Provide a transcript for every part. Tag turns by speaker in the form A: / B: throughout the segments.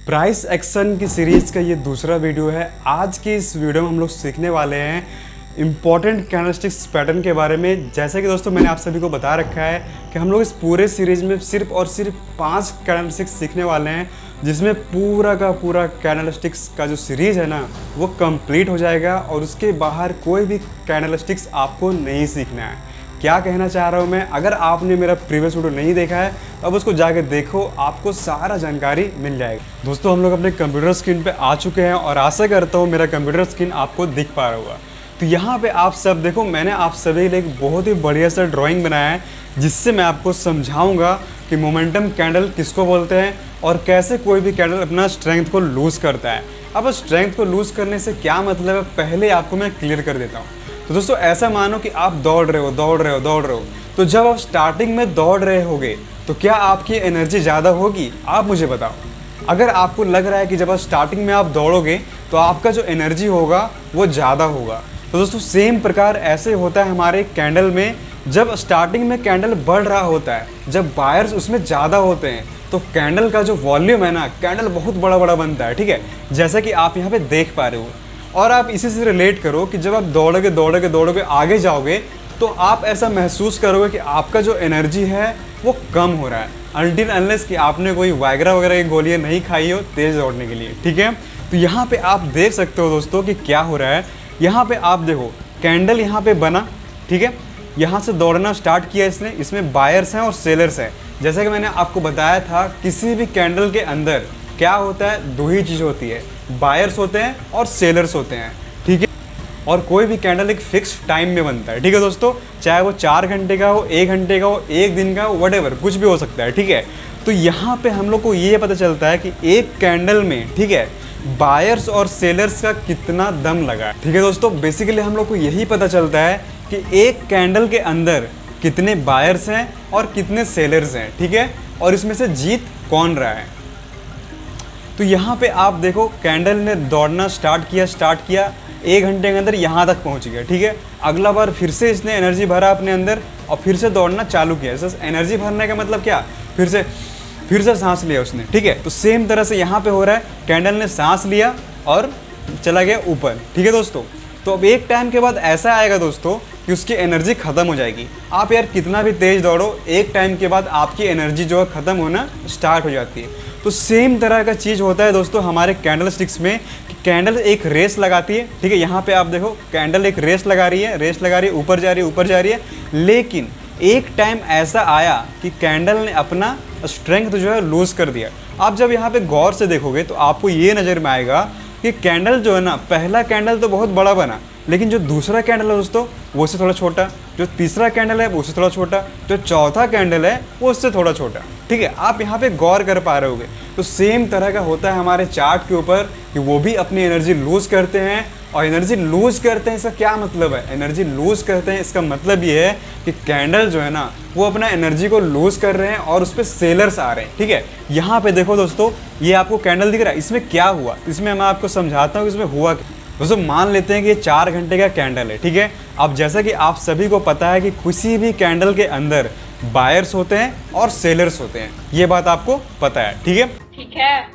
A: Price action की series का ये दूसरा वीडियो है। आज की इस वीडियो में हम लोग सीखने वाले हैं इंपॉर्टेंट कैंडलस्टिक्स पैटर्न के बारे में। जैसे कि दोस्तों मैंने आप सभी को बता रखा है कि हम लोग इस पूरे सीरीज में सिर्फ और सिर्फ 5 कैंडलस्टिक्स सीखने वाले हैं, जिसमें पूरा का पूरा कैंडलस्टिक्स का जो सीरीज़ है ना वो कंप्लीट हो जाएगा और उसके बाहर कोई भी कैंडलस्टिक्स आपको नहीं सीखना है। क्या कहना चाह रहा हूँ मैं, अगर आपने मेरा प्रीवियस वीडियो नहीं देखा है तो अब उसको जाके देखो, आपको सारा जानकारी मिल जाएगी। दोस्तों हम लोग अपने कंप्यूटर स्क्रीन पे आ चुके हैं और आशा करता हूँ मेरा कंप्यूटर स्क्रीन आपको दिख पा रहा होगा। तो यहाँ पे आप सब देखो, मैंने आप सभी के लिए एक बहुत ही बढ़िया सा ड्राइंग बनाया है जिससे मैं आपको समझाऊंगा कि मोमेंटम कैंडल किसको बोलते हैं और कैसे कोई भी कैंडल अपना स्ट्रेंथ को लूज़ करता है। अब स्ट्रेंथ को लूज़ करने से क्या मतलब है, पहले आपको मैं क्लियर कर देता हूँ। तो दोस्तों ऐसा मानो कि आप दौड़ रहे हो, तो जब आप स्टार्टिंग में दौड़ रहे होगे तो क्या आपकी एनर्जी ज़्यादा होगी? आप मुझे बताओ। अगर आपको लग रहा है कि जब आप स्टार्टिंग में आप दौड़ोगे तो आपका जो एनर्जी होगा वो ज़्यादा होगा, तो दोस्तों सेम प्रकार ऐसे होता है हमारे कैंडल में। जब स्टार्टिंग में कैंडल बढ़ रहा होता है, जब बायर्स उसमें ज़्यादा होते हैं तो कैंडल का जो वॉल्यूम है ना, कैंडल बहुत बड़ा बड़ा बनता है, ठीक है, जैसा कि आप यहाँ पे देख पा रहे हो। और आप इसी से रिलेट करो कि जब आप दौड़ोगे आगे जाओगे तो आप ऐसा महसूस करोगे कि आपका जो एनर्जी है वो कम हो रहा है, अनटिल अनलेस कि आपने कोई वाइग्रा वगैरह की गोलियां नहीं खाई हो तेज़ दौड़ने के लिए, ठीक है। तो यहाँ पे आप देख सकते हो दोस्तों कि क्या हो रहा है। यहाँ पे आप देखो कैंडल यहाँ पे बना, ठीक है, यहाँ से दौड़ना स्टार्ट किया इसने, इसमें बायर्स हैं और सेलर्स हैं। जैसा कि मैंने आपको बताया था किसी भी कैंडल के अंदर क्या होता है, दो ही चीज़ होती है, बायर्स होते हैं और सेलर्स होते हैं, ठीक है। और कोई भी कैंडल एक फिक्स टाइम में बनता है, ठीक है दोस्तों, चाहे वो 4 घंटे का हो, 1 घंटे का हो, 1 दिन का हो, व्हाटएवर, कुछ भी हो सकता है, ठीक है। तो यहाँ पे हम लोग को ये पता चलता है कि एक कैंडल में, ठीक है, बायर्स और सेलर्स का कितना दम लगा है, ठीक है दोस्तों। बेसिकली हम लोग को यही पता चलता है कि एक कैंडल के अंदर कितने बायर्स हैं और कितने सेलर्स हैं, ठीक है, और इसमें से जीत कौन रहा है। तो यहाँ पे आप देखो कैंडल ने दौड़ना स्टार्ट किया 1 घंटे के अंदर यहाँ तक पहुँच गया, ठीक है। अगला बार फिर से इसने एनर्जी भरा अपने अंदर और फिर से दौड़ना चालू किया। एनर्जी भरने का मतलब क्या, फिर से सांस लिया उसने, ठीक है। तो सेम तरह से यहाँ पे हो रहा है, कैंडल ने सांस लिया और चला गया ऊपर, ठीक है दोस्तों। तो अब एक टाइम के बाद ऐसा आएगा दोस्तों कि उसकी एनर्जी ख़त्म हो जाएगी। आप यार कितना भी तेज़ दौड़ो, एक टाइम के बाद आपकी एनर्जी जो है ख़त्म होना स्टार्ट हो जाती है। तो सेम तरह का चीज़ होता है दोस्तों हमारे कैंडल स्टिक्स में कि कैंडल एक रेस लगाती है, ठीक है। यहाँ पे आप देखो कैंडल एक रेस लगा रही है, ऊपर जा रही है, लेकिन एक टाइम ऐसा आया कि कैंडल ने अपना स्ट्रेंथ जो है लूज़ कर दिया। आप जब यहाँ पे गौर से देखोगे तो आपको ये नज़र में आएगा कि कैंडल जो है ना, पहला कैंडल तो बहुत बड़ा बना, लेकिन जो दूसरा कैंडल है दोस्तों वो उससे थोड़ा छोटा, जो तीसरा कैंडल है वो उससे थोड़ा छोटा, जो चौथा कैंडल है वो उससे थोड़ा छोटा, ठीक है। आप यहाँ पे गौर कर पा रहे होगे। तो सेम तरह का होता है हमारे चार्ट के ऊपर कि वो भी अपनी एनर्जी लूज़ करते हैं। और एनर्जी लूज़ करते हैं इसका क्या मतलब है, एनर्जी लूज़ करते हैं इसका मतलब ये है कि कैंडल जो है ना वो अपना एनर्जी को लूज़ कर रहे हैं और उस पर सेलर्स आ रहे हैं, ठीक है। यहाँ पे देखो दोस्तों, ये आपको कैंडल दिख रहा है, इसमें क्या हुआ, इसमें मैं आपको समझाता हूँ इसमें हुआ क्या। दोस्तों मान लेते हैं कि ये 4 घंटे का कैंडल है, ठीक है। अब जैसा कि आप सभी को पता है कि किसी भी कैंडल के अंदर बायर्स होते हैं और सेलर्स होते हैं, ये बात आपको पता है, ठीक है।
B: ठीक है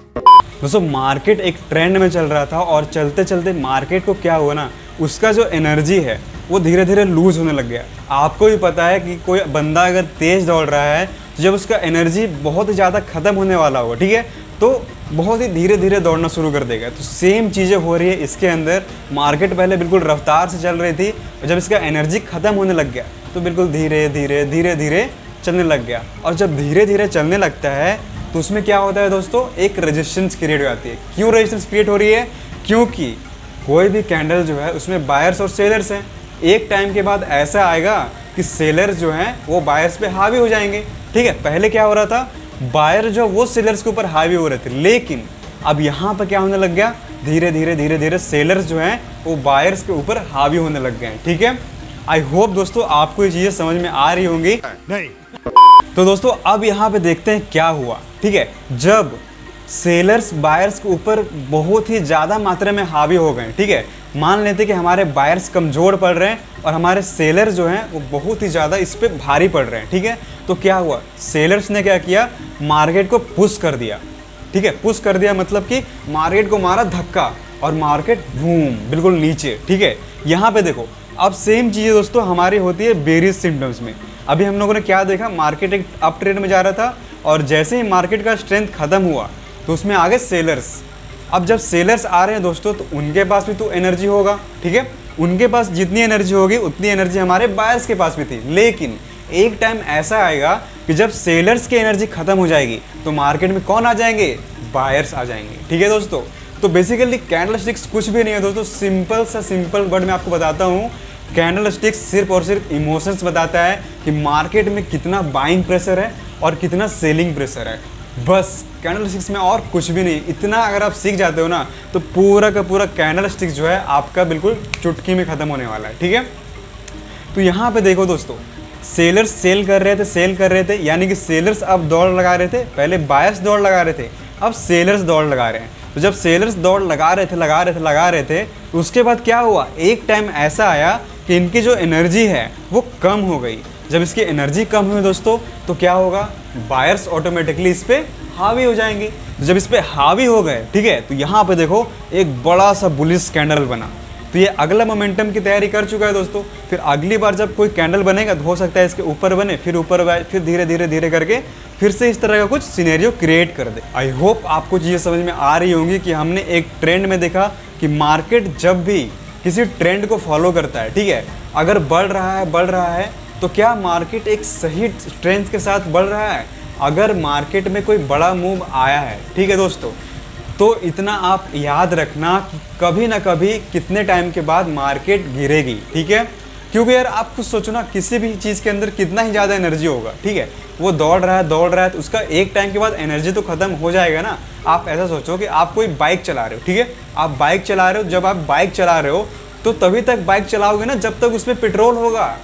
A: दोस्तों मार्केट एक ट्रेंड में चल रहा था और चलते चलते मार्केट को क्या हुआ ना, उसका जो एनर्जी है वो धीरे धीरे लूज़ होने लग गया। आपको भी पता है कि कोई बंदा अगर तेज़ दौड़ रहा है तो जब उसका एनर्जी बहुत ही ज़्यादा ख़त्म होने वाला होगा, ठीक है, तो बहुत ही धीरे धीरे दौड़ना शुरू कर देगा। तो सेम चीज़ें हो रही है इसके अंदर। मार्केट पहले बिल्कुल रफ्तार से चल रही थी और जब इसका एनर्जी ख़त्म होने लग गया तो बिल्कुल धीरे धीरे चलने लग गया। और जब धीरे धीरे चलने लगता है तो उसमें क्या होता है दोस्तों, एक रेजिस्टेंस क्रिएट हो जाती है। क्यों रेजिस्टेंस क्रिएट हो रही है, क्योंकि कोई भी कैंडल जो है उसमें बायर्स और सेलर्स हैं। एक टाइम के बाद ऐसा आएगा कि सेलर्स जो हैं वो बायर्स पे हावी हो जाएंगे, ठीक है। पहले क्या हो रहा था, बायर जो वो सेलर्स के ऊपर हावी हो रहे थे, लेकिन अब यहाँ पर क्या होने लग गया, धीरे धीरे सेलर्स जो हैं वो बायर्स के ऊपर हावी होने लग गए हैं, ठीक है। आई होप दोस्तों आपको ये चीज़ें समझ में आ रही होंगी। नहीं तो दोस्तों अब यहाँ पे देखते हैं क्या हुआ, ठीक है। जब सेलर्स बायर्स के ऊपर बहुत ही ज़्यादा मात्रा में हावी हो गए, ठीक है, मान लेते कि हमारे बायर्स कमज़ोर पड़ रहे हैं और हमारे सेलर जो हैं वो बहुत ही ज़्यादा इस पर भारी पड़ रहे हैं, ठीक है। तो क्या हुआ, सेलर्स ने क्या किया, मार्केट को पुश कर दिया, ठीक है, पुश कर दिया मतलब कि मार्केट को मारा धक्का और मार्केट बूम बिल्कुल नीचे, ठीक है। यहाँ पे देखो अब सेम चीज़ें दोस्तों हमारी होती है बेरिश सिम्टम्स में। अभी हम लोगों ने क्या देखा, मार्केट एक अप ट्रेंड में जा रहा था और जैसे ही मार्केट का स्ट्रेंथ खत्म हुआ तो उसमें आ गए सेलर्स। अब जब सेलर्स आ रहे हैं दोस्तों तो उनके पास भी तो एनर्जी होगा, ठीक है, उनके पास जितनी एनर्जी होगी उतनी एनर्जी हमारे बायर्स के पास भी थी। लेकिन एक टाइम ऐसा आएगा कि जब सेलर्स की एनर्जी खत्म हो जाएगी तो मार्केट में कौन आ जाएंगे, बायर्स आ जाएंगे, ठीक है दोस्तों। तो बेसिकली कैंडल स्टिक्स कुछ भी नहीं है दोस्तों, सिंपल सा सिंपल वर्ड में आपको बताता हूँ। कैंडल स्टिक्स सिर्फ और सिर्फ इमोशंस बताता है कि मार्केट में कितना बाइंग प्रेशर है और कितना सेलिंग प्रेशर है, बस कैंडल स्टिक्स में और कुछ भी नहीं। इतना अगर आप सीख जाते हो ना तो पूरा का पूरा कैंडल स्टिक्स जो है आपका बिल्कुल चुटकी में ख़त्म होने वाला है, ठीक है। तो यहाँ पे देखो दोस्तों, सेलर्स सेल कर रहे थे, यानी कि सेलर्स अब दौड़ लगा रहे थे। पहले बायर्स दौड़ लगा रहे थे, अब सेलर्स दौड़ लगा रहे हैं। तो जब सेलर्स दौड़ लगा रहे थे तो उसके बाद क्या हुआ, एक टाइम ऐसा आया कि इनकी जो एनर्जी है वो कम हो गई। जब इसकी एनर्जी कम हुई दोस्तों तो क्या होगा, बायर्स ऑटोमेटिकली इस पर हावी हो जाएंगे। तो जब इस पर हावी हो गए, ठीक है, तो यहाँ पे देखो एक बड़ा सा बुलिश कैंडल बना। तो ये अगला मोमेंटम की तैयारी कर चुका है दोस्तों। फिर अगली बार जब कोई कैंडल बनेगा तो हो सकता है इसके ऊपर बने, फिर ऊपर, फिर धीरे करके फिर से इस तरह का कुछ सिनेरियो क्रिएट कर दे। आई होप आपको चीज़ें समझ में आ रही होंगी कि हमने एक ट्रेंड में देखा कि मार्केट जब भी किसी ट्रेंड को फॉलो करता है, ठीक है, अगर बढ़ रहा है तो क्या मार्केट एक सही स्ट्रेंथ के साथ बढ़ रहा है। अगर मार्केट में कोई बड़ा मूव आया है, ठीक है दोस्तों, तो इतना आप याद रखना कि कभी ना कभी कितने टाइम के बाद मार्केट गिरेगी, ठीक है। क्योंकि यार आप कुछ सोचो ना, किसी भी चीज़ के अंदर कितना ही ज़्यादा एनर्जी होगा, ठीक है, वो दौड़ रहा है तो उसका एक टाइम के बाद एनर्जी तो ख़त्म हो जाएगा ना। आप ऐसा सोचो कि आप कोई बाइक चला रहे हो, ठीक है, आप बाइक चला रहे हो, जब आप बाइक चला रहे हो तो तभी तक बाइक चलाओगे ना जब तक उसमें पेट्रोल होगा,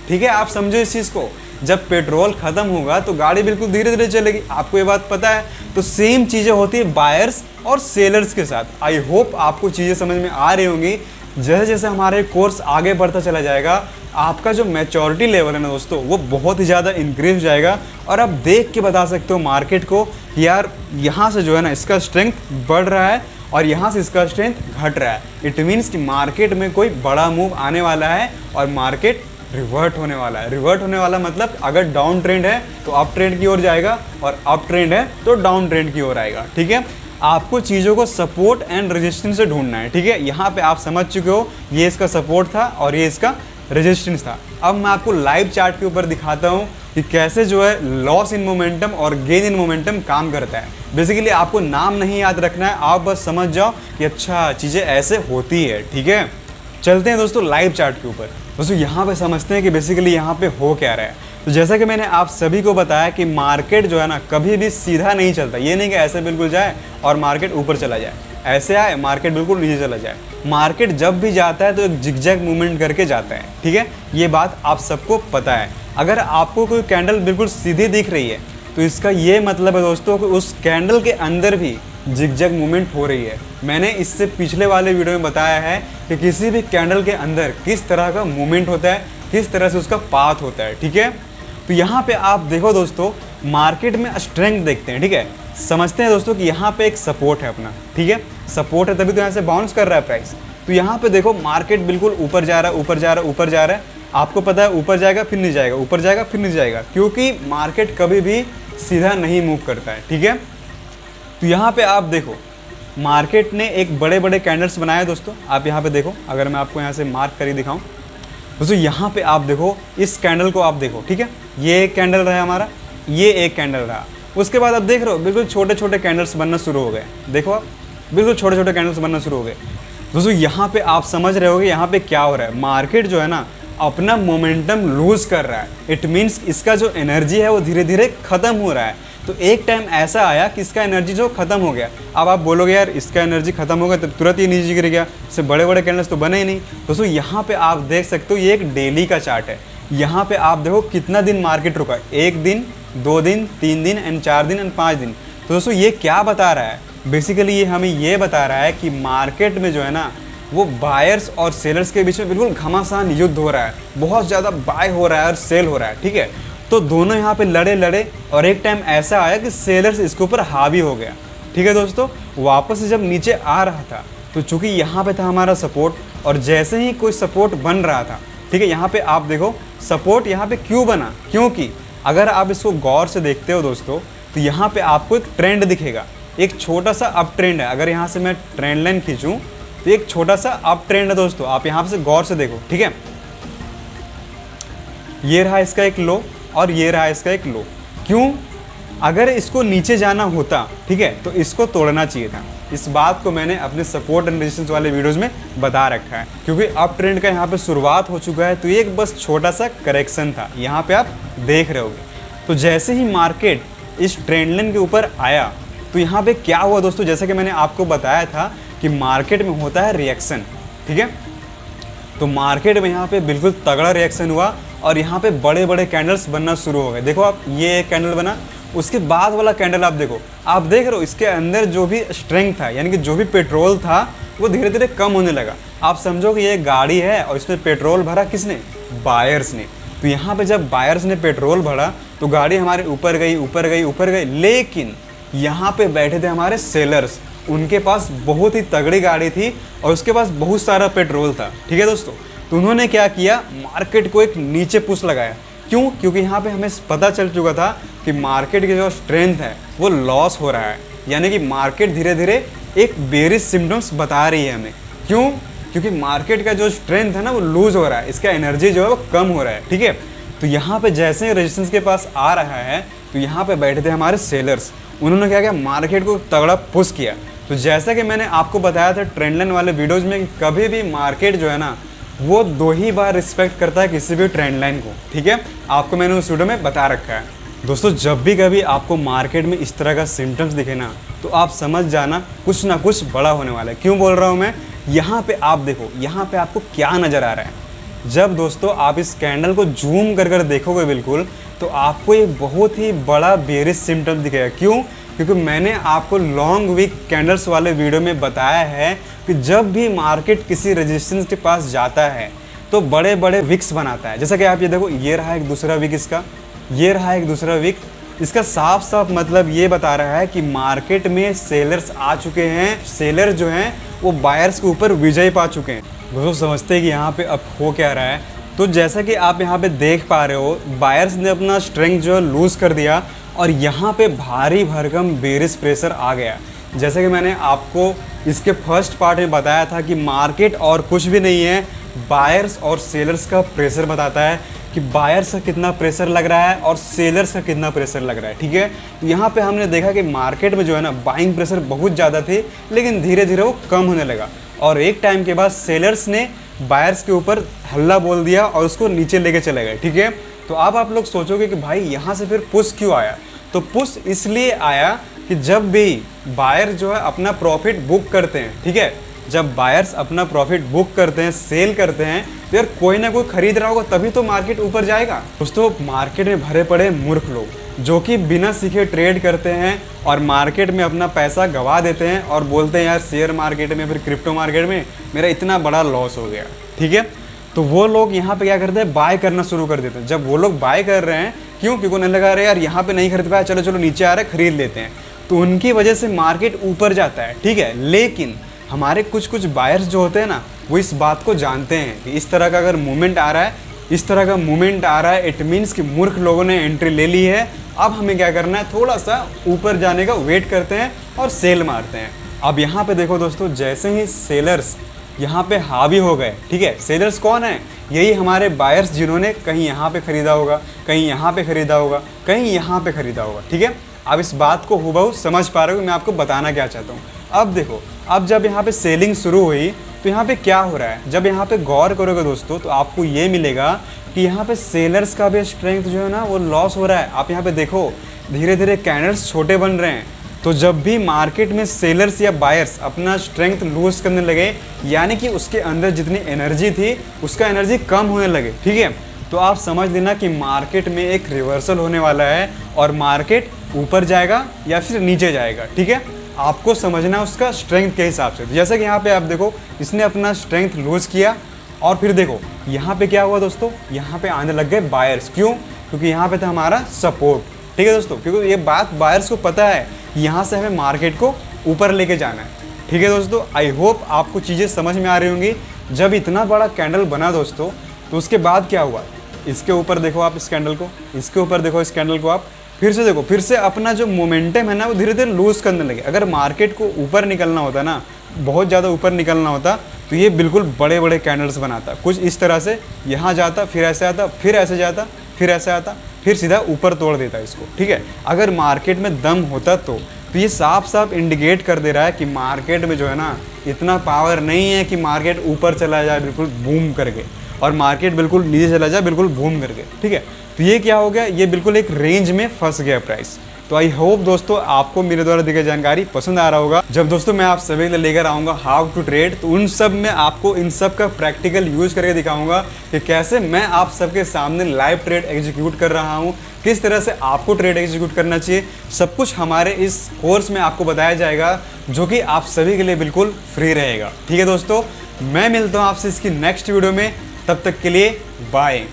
A: ठीक है, आप समझो इस चीज़ को। जब पेट्रोल ख़त्म होगा तो गाड़ी बिल्कुल धीरे चलेगी, आपको ये बात पता है। तो सेम चीज़ें होती है बायर्स और सेलर्स के साथ। आई होप आपको चीज़ें समझ में आ रही होंगी। जैसे जैसे हमारे कोर्स आगे बढ़ता चला जाएगा, आपका जो मैच्योरिटी लेवल है ना दोस्तों वो बहुत ही ज़्यादा इंक्रीज हो जाएगा और आप देख के बता सकते हो मार्केट को कि यार यहाँ से जो है ना इसका स्ट्रेंथ बढ़ रहा है और यहाँ से इसका स्ट्रेंथ घट रहा है। इट मीन्स कि मार्केट में कोई बड़ा मूव आने वाला है और मार्केट रिवर्ट होने वाला है। रिवर्ट होने वाला मतलब अगर डाउन ट्रेंड है तो अप ट्रेंड की ओर जाएगा और अप ट्रेंड है तो डाउन ट्रेंड की ओर आएगा, ठीक है। आपको चीज़ों को सपोर्ट एंड रेजिस्टेंस से ढूंढना है, ठीक है। यहाँ पे आप समझ चुके हो, ये इसका सपोर्ट था और ये इसका रेजिस्टेंस था। अब मैं आपको लाइव चार्ट के ऊपर दिखाता हूँ कि कैसे जो है लॉस इन मोमेंटम और गेन इन मोमेंटम काम करता है। बेसिकली आपको नाम नहीं याद रखना है, आप बस समझ जाओ कि अच्छा चीज़ें ऐसे होती है, ठीक है। चलते हैं दोस्तों लाइव चार्ट के ऊपर। दोस्तों यहाँ पे समझते हैं कि बेसिकली यहाँ पे हो क्या रहा है। तो जैसा कि मैंने आप सभी को बताया कि मार्केट जो है ना कभी भी सीधा नहीं चलता। ये नहीं कि ऐसे बिल्कुल जाए और मार्केट ऊपर चला जाए, ऐसे आए मार्केट बिल्कुल नीचे चला जाए। मार्केट जब भी जाता है तो एक जिगजैग मूवमेंट करके जाता है, ठीक है, ये बात आप सबको पता है। अगर आपको कोई कैंडल बिल्कुल सीधी दिख रही है तो इसका ये मतलब है दोस्तों कि उस कैंडल के अंदर भी जिगजैग मूवमेंट हो रही है। मैंने इससे पिछले वाले वीडियो में बताया है कि किसी भी कैंडल के अंदर किस तरह का मूवमेंट होता है, किस तरह से उसका पाथ होता है, ठीक है। तो यहाँ पे आप देखो दोस्तों, मार्केट में स्ट्रेंथ देखते हैं, ठीक है, समझते हैं दोस्तों कि यहाँ पे एक सपोर्ट है अपना, ठीक है, सपोर्ट है तभी तो यहाँ से बाउंस कर रहा है प्राइस। तो यहाँ पे देखो मार्केट बिल्कुल ऊपर जा रहा है। आपको पता है ऊपर जाएगा फिर नीचे जाएगा, ऊपर जाएगा फिर नीचे जाएगा, क्योंकि मार्केट कभी भी सीधा नहीं मूव करता है, ठीक है। तो यहाँ पे आप देखो मार्केट ने एक बड़े बड़े कैंडल्स बनाए दोस्तों। आप यहाँ पे देखो, अगर मैं आपको यहाँ से मार्क करके दिखाऊँ दोस्तों, यहाँ पे आप देखो इस कैंडल को आप देखो, ठीक है, ये एक कैंडल रहा हमारा, ये एक कैंडल रहा। उसके बाद आप देख रहे हो बिल्कुल छोटे छोटे कैंडल्स बनना शुरू हो गए। देखो आप बिल्कुल छोटे छोटे कैंडल्स बनना शुरू हो गए दोस्तों। यहाँ पे आप समझ रहे होगे यहाँ पे क्या हो रहा है, मार्केट जो है ना अपना मोमेंटम लूज कर रहा है। इट मीन्स इसका जो एनर्जी है वो धीरे धीरे ख़त्म हो रहा है। तो एक टाइम ऐसा आया कि इसका एनर्जी जो ख़त्म हो गया। अब आप बोलोगे यार इसका एनर्जी ख़त्म हो गया तो तुरंत ही नीचे गिर गया, इससे बड़े बड़े कैंडल्स तो बने ही नहीं। दोस्तों यहाँ पे आप देख सकते हो ये एक डेली का चार्ट है। यहाँ पे आप देखो कितना दिन मार्केट रुका, 1 दिन, 2 दिन, 3 दिन एंड 4 दिन एंड 5 दिन। तो दोस्तों ये क्या बता रहा है, बेसिकली ये हमें ये बता रहा है कि मार्केट में जो है ना वो बायर्स और सेलर्स के बीच में बिल्कुल घमासान युद्ध हो रहा है। बहुत ज़्यादा बाय हो रहा है और सेल हो रहा है, ठीक है। तो दोनों यहाँ पे लड़े और एक टाइम ऐसा आया कि सेलर्स इसके ऊपर हावी हो गया। ठीक है दोस्तों। वापस से जब नीचे आ रहा था तो चूंकि यहाँ पे था हमारा सपोर्ट, और जैसे ही कोई सपोर्ट बन रहा था, ठीक है, यहाँ पे आप देखो सपोर्ट यहाँ पे क्यों बना, क्योंकि अगर आप इसको गौर से देखते हो दोस्तों तो यहाँ पे आपको एक ट्रेंड दिखेगा, एक छोटा सा अप ट्रेंड है। अगर यहाँ से मैं ट्रेंड लाइन खींचूँ तो एक छोटा सा अप ट्रेंड है दोस्तों, आप यहाँ से गौर से देखो, ठीक है। ये रहा इसका एक लो और ये रहा इसका एक लो। क्यों? अगर इसको नीचे जाना होता, ठीक है, तो इसको तोड़ना चाहिए था। इस बात को मैंने अपने सपोर्ट एंड रेजिस्टेंस वाले वीडियोस में बता रखा है, क्योंकि अप ट्रेंड का यहाँ पे शुरुआत हो चुका है, तो ये एक बस छोटा सा करेक्शन था, यहाँ पे आप देख रहे होगे। तो जैसे ही मार्केट इस ट्रेंड लाइन के ऊपर आया तो यहाँ पे क्या हुआ दोस्तों, जैसे कि मैंने आपको बताया था कि मार्केट में होता है रिएक्शन, ठीक है। तो मार्केट में यहाँ पे बिल्कुल तगड़ा रिएक्शन हुआ और यहाँ पे बड़े बड़े कैंडल्स बनना शुरू हो गए। देखो आप, ये एक कैंडल बना, उसके बाद वाला कैंडल आप देखो, आप देख रहे हो इसके अंदर जो भी स्ट्रेंथ था, यानी कि जो भी पेट्रोल था वो धीरे धीरे कम होने लगा। आप समझो कि ये गाड़ी है और इसमें पेट्रोल भरा किसने? बायर्स ने। तो यहाँ पे जब बायर्स ने पेट्रोल भरा तो गाड़ी हमारे ऊपर गई ऊपर गई ऊपर गई, लेकिन यहाँ पे बैठे थे हमारे सेलर्स, उनके पास बहुत ही तगड़ी गाड़ी थी और उसके पास बहुत सारा पेट्रोल था, ठीक है दोस्तों। तो उन्होंने क्या किया, मार्केट को एक नीचे पुश लगाया। क्यों? क्योंकि यहाँ पे हमें पता चल चुका था कि मार्केट की जो स्ट्रेंथ है वो लॉस हो रहा है, यानी कि मार्केट धीरे धीरे एक बेरिश सिम्टम्स बता रही है हमें। क्यों? क्योंकि मार्केट का जो स्ट्रेंथ है ना वो लूज हो रहा है, इसका एनर्जी जो है वो कम हो रहा है, ठीक है। तो यहाँ पे जैसे ही रेजिस्टेंस के पास आ रहा है तो यहाँ पे बैठे थे हमारे सेलर्स, उन्होंने क्या किया, मार्केट को तगड़ा पुश किया। तो जैसा कि मैंने आपको बताया था ट्रेंड लाइन वाले वीडियोज में कि कभी भी मार्केट जो है ना वो 2 ही बार रिस्पेक्ट करता है किसी भी ट्रेंड लाइन को, ठीक है। आपको मैंने उस वीडियो में बता रखा है दोस्तों। जब भी कभी आपको मार्केट में इस तरह का सिम्टम्स दिखे ना तो आप समझ जाना कुछ ना कुछ बड़ा होने वाला है। क्यों बोल रहा हूँ मैं? यहाँ पे आप देखो, यहाँ पे आपको क्या नज़र आ रहा है। जब दोस्तों आप इस कैंडल को जूम कर देखोगे बिल्कुल, तो आपको एक बहुत ही बड़ा बेरिश सिम्टम दिखेगा। क्यों? क्योंकि मैंने आपको लॉन्ग वीक कैंडल्स वाले वीडियो में बताया है कि जब भी मार्केट किसी रेजिस्टेंस के पास जाता है तो बड़े बड़े विक्स बनाता है। जैसा कि आप ये देखो, ये रहा एक दूसरा विक इसका, ये रहा एक दूसरा विक। इसका साफ साफ मतलब ये बता रहा है कि मार्केट में सेलर्स आ चुके हैं, सेलर जो हैं वो बायर्स के ऊपर विजय पा चुके हैं। दोस्तों समझते हैं कि यहाँ पे अब हो क्या रहा है। तो जैसा कि आप यहाँ पे देख पा रहे हो, बायर्स ने अपना स्ट्रेंथ जो है लूज़ कर दिया और यहाँ पे भारी भरकम बेरिश प्रेशर आ गया। जैसे कि मैंने आपको इसके फर्स्ट पार्ट में बताया था कि मार्केट और कुछ भी नहीं है, बायर्स और सेलर्स का प्रेशर बताता है कि बायर्स का कितना प्रेशर लग रहा है और सेलर्स का कितना प्रेशर लग रहा है, ठीक है। यहाँ पे हमने देखा कि मार्केट में जो है ना बाइंग प्रेशर बहुत ज़्यादा थे, लेकिन धीरे धीरे वो कम होने लगा और एक टाइम के बाद सेलर्स ने बायर्स के ऊपर हल्ला बोल दिया और उसको नीचे लेके चले गए, ठीक है। तो अब आप लोग सोचोगे कि भाई यहाँ से फिर पुश क्यों आया? तो पुश इसलिए आया कि जब भी बायर जो है अपना प्रॉफिट बुक करते हैं, ठीक है, जब बायर्स अपना प्रॉफिट बुक करते हैं, सेल करते हैं, तो यार कोई ना कोई खरीद रहा होगा तभी तो मार्केट ऊपर जाएगा। दोस्तों मार्केट में भरे पड़े मूर्ख लोग जो कि बिना सीखे ट्रेड करते हैं और मार्केट में अपना पैसा गंवा देते हैं और बोलते हैं यार शेयर मार्केट में फिर क्रिप्टो मार्केट में मेरा इतना बड़ा लॉस हो गया, ठीक है। तो वो लोग यहाँ पे क्या करते हैं, बाय करना शुरू कर देते हैं। जब वो लोग बाय कर रहे हैं, क्यों? क्योंकि उन्हें लगा रहे यार यहाँ पे नहीं खरीद पाया, चलो चलो नीचे आ रहा है खरीद लेते हैं, तो उनकी वजह से मार्केट ऊपर जाता है, ठीक है। लेकिन हमारे कुछ बायर्स जो होते हैं ना वो इस बात को जानते हैं कि इस तरह का अगर मूवमेंट आ रहा है, इस तरह का मूवमेंट आ रहा है, इट मीन्स कि मूर्ख लोगों ने एंट्री ले ली है। अब हमें क्या करना है, थोड़ा सा ऊपर जाने का वेट करते हैं और सेल मारते हैं। अब यहाँ पे देखो दोस्तों, जैसे ही सेलर्स यहाँ पे हावी हो गए, ठीक है, सेलर्स कौन है? यही हमारे बायर्स जिन्होंने कहीं यहाँ पे ख़रीदा होगा, कहीं यहाँ पे ख़रीदा होगा, कहीं यहाँ पे ख़रीदा होगा, ठीक है। अब इस बात को हुबहू समझ पा रहे हो मैं आपको बताना क्या चाहता हूँ। अब देखो, अब जब यहाँ पे सेलिंग शुरू हुई तो यहाँ पे क्या हो रहा है, जब यहाँ पे गौर करोगे दोस्तों तो आपको ये मिलेगा कि यहाँ पे सेलर्स का भी स्ट्रेंथ जो है ना वो लॉस हो रहा है। आप यहाँ पे देखो धीरे धीरे कैंडल्स छोटे बन रहे हैं। तो जब भी मार्केट में सेलर्स या बायर्स अपना स्ट्रेंथ लूज करने लगे, यानी कि उसके अंदर जितनी एनर्जी थी उसका एनर्जी कम होने लगे, ठीक है, तो आप समझ लेना कि मार्केट में एक रिवर्सल होने वाला है और मार्केट ऊपर जाएगा या फिर नीचे जाएगा, ठीक है। आपको समझना उसका स्ट्रेंथ के हिसाब से। जैसे कि यहाँ पे आप देखो, इसने अपना स्ट्रेंथ लूज किया और फिर देखो यहाँ पे क्या हुआ दोस्तों, यहाँ पे आने लग गए बायर्स। क्यों? क्योंकि यहाँ पे था हमारा सपोर्ट, ठीक है दोस्तों, क्योंकि ये बात बायर्स को पता है कि यहाँ से हमें मार्केट को ऊपर लेके जाना है। ठीक है दोस्तों, आई होप आपको चीज़ें समझ में आ रही होंगी। जब इतना बड़ा कैंडल बना दोस्तों, तो उसके बाद क्या हुआ, इसके ऊपर देखो आप इस कैंडल को, इसके ऊपर देखो इस कैंडल को, आप फिर से देखो, फिर से अपना जो मोमेंटम है ना वो धीरे धीरे लूज करने लगे। अगर मार्केट को ऊपर निकलना होता ना, बहुत ज़्यादा ऊपर निकलना होता, तो ये बिल्कुल बड़े बड़े कैंडल्स बनाता, कुछ इस तरह से यहाँ जाता, फिर ऐसे आता, फिर ऐसे जाता, फिर ऐसे आता, फिर सीधा ऊपर तोड़ देता इसको। ठीक है, अगर मार्केट में दम होता तो ये साफ साफ इंडिकेट कर दे रहा है कि मार्केट में जो है ना इतना पावर नहीं है कि मार्केट ऊपर चला जाए बिल्कुल बूम करके, और मार्केट बिल्कुल नीचे चला जाए बिल्कुल बूम करके। ठीक है, तो ये क्या हो गया, ये बिल्कुल एक रेंज में फंस गया प्राइस। तो आई होप दोस्तों आपको मेरे द्वारा दी गई जानकारी पसंद आ रहा होगा। जब दोस्तों मैं आप सभी के लिए लेकर आऊँगा हाउ टू ट्रेड, तो उन सब में आपको इन सब का प्रैक्टिकल यूज करके दिखाऊंगा कि कैसे मैं आप सबके सामने लाइव ट्रेड एग्जीक्यूट कर रहा हूँ, किस तरह से आपको ट्रेड एग्जीक्यूट करना चाहिए। सब कुछ हमारे इस कोर्स में आपको बताया जाएगा, जो कि आप सभी के लिए बिल्कुल फ्री रहेगा। ठीक है दोस्तों, मैं मिलता हूँ आपसे इसकी नेक्स्ट वीडियो में, तब तक के लिए बाय।